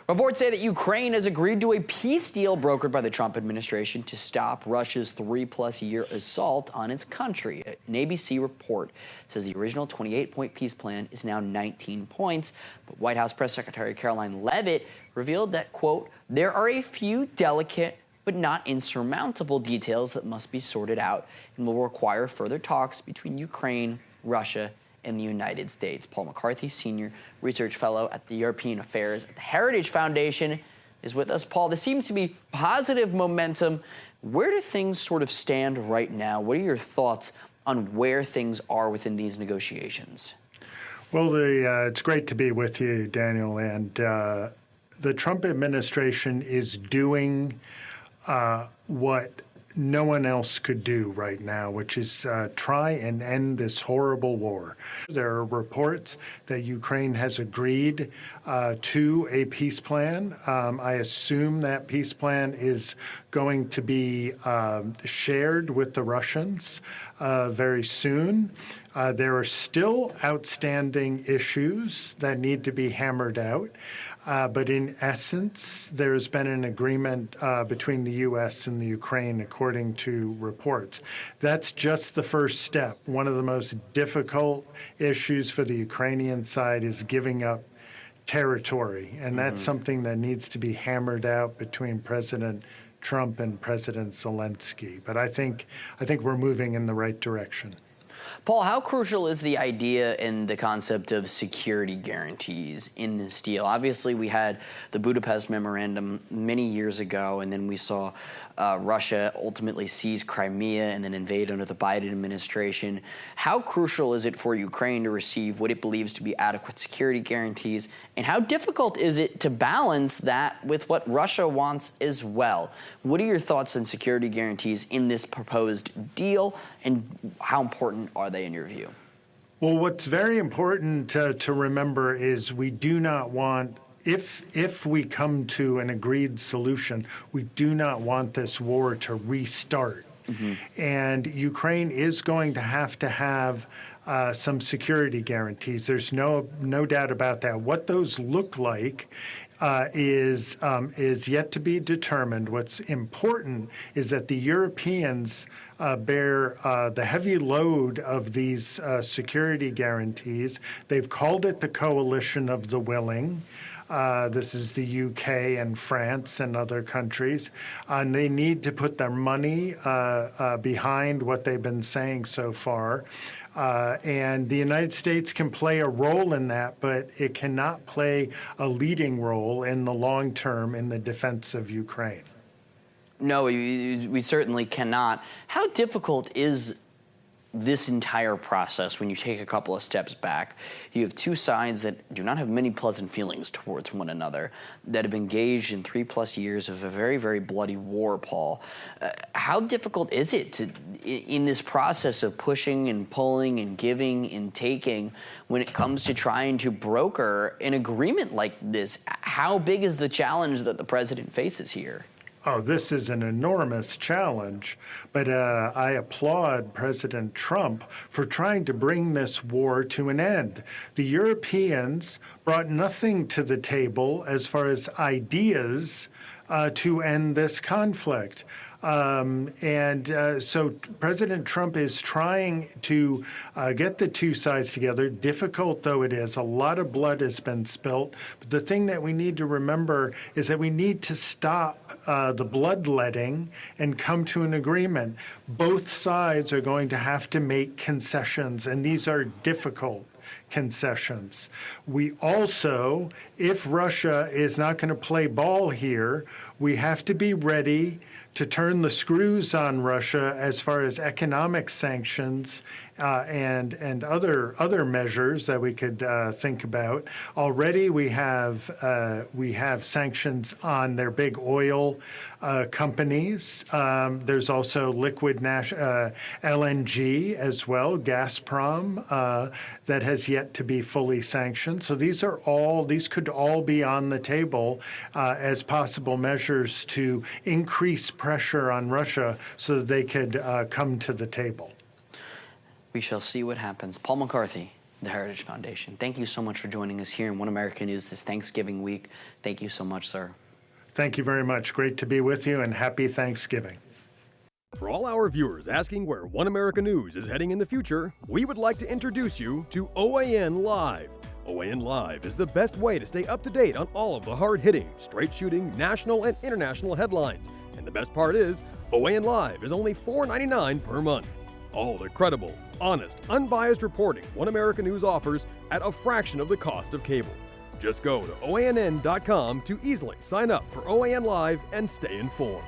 Reports say that Ukraine has agreed to a peace deal brokered by the Trump administration to stop Russia's 3-plus-year assault on its country. An ABC report says the original 28-point peace plan is now 19 points. But White House Press Secretary Caroline Leavitt revealed that, quote, there are a few delicate but not insurmountable details that must be sorted out and will require further talks between Ukraine, Russia, and the United States. Paul McCarthy, Senior Research Fellow at the European Affairs at the Heritage Foundation, is with us. Paul, there seems to be positive momentum. Where do things sort of stand right now? What are your thoughts on where things are within these negotiations? Well, it's great to be with you, Daniel. And the Trump administration is doing what no one else could do right now, which is try and end this horrible war. There are reports that Ukraine has agreed to a peace plan. I assume that peace plan is going to be shared with the Russians very soon. There are still outstanding issues that need to be hammered out. But in essence, there's been an agreement between the U.S. and the Ukraine, according to reports. That's just the first step. One of the most difficult issues for the Ukrainian side is giving up territory, and that's something that needs to be hammered out between President Trump and President Zelensky. But I think we're moving in the right direction. Paul, how crucial is the idea and the concept of security guarantees in this deal? Obviously, we had the Budapest Memorandum many years ago, and then we saw Russia ultimately seize Crimea and then invade under the Biden administration. How crucial is it for Ukraine to receive what it believes to be adequate security guarantees, and how difficult is it to balance that with what Russia wants as well? What are your thoughts on security guarantees in this proposed deal, and how important are they in your view? Well, what's very important to remember is we do not want, if we come to an agreed solution, we do not want this war to restart. And Ukraine is going to have some security guarantees. There's no doubt about that. What those look like is yet to be determined. What's important is that the Europeans bear the heavy load of these security guarantees. They've called it the coalition of the willing. This is the UK and France and other countries. And they need to put their money behind what they've been saying so far. And the United States can play a role in that, but it cannot play a leading role in the long term in the defense of Ukraine. No, we certainly cannot. How difficult is this entire process when you take a couple of steps back? You have two sides that do not have many pleasant feelings towards one another, that have engaged in 3+ years of a very, very bloody war, Paul. How difficult is it in this process of pushing and pulling and giving and taking when it comes to trying to broker an agreement like this? How big is the challenge that the president faces here? Oh, this is an enormous challenge, but I applaud President Trump for trying to bring this war to an end. The Europeans brought nothing to the table as far as ideas to end this conflict. So President Trump is trying to get the two sides together, difficult though it is. A lot of blood has been spilt. But the thing that we need to remember is that we need to stop the bloodletting and come to an agreement. Both sides are going to have to make concessions, and these are difficult concessions. We also, if Russia is not going to play ball here, we have to be ready to turn the screws on Russia as far as economic sanctions and other measures that we could think about. Already we have sanctions on their big oil companies. There's also liquid LNG as well, Gazprom, that has yet to be fully sanctioned. So these could all be on the table as possible measures to increase pressure on Russia so that they could come to the table. We shall see what happens. Paul McCarthy, the Heritage Foundation. Thank you so much for joining us here in One America News this Thanksgiving week. Thank you so much, sir. Thank you very much. Great to be with you, and happy Thanksgiving. For all our viewers asking where One America News is heading in the future, we would like to introduce you to OAN Live. OAN Live is the best way to stay up to date on all of the hard-hitting, straight-shooting, national and international headlines. And the best part is, OAN Live is only $4.99 per month. All the credible, honest, unbiased reporting One America News offers at a fraction of the cost of cable. Just go to OANN.com to easily sign up for OAN Live and stay informed.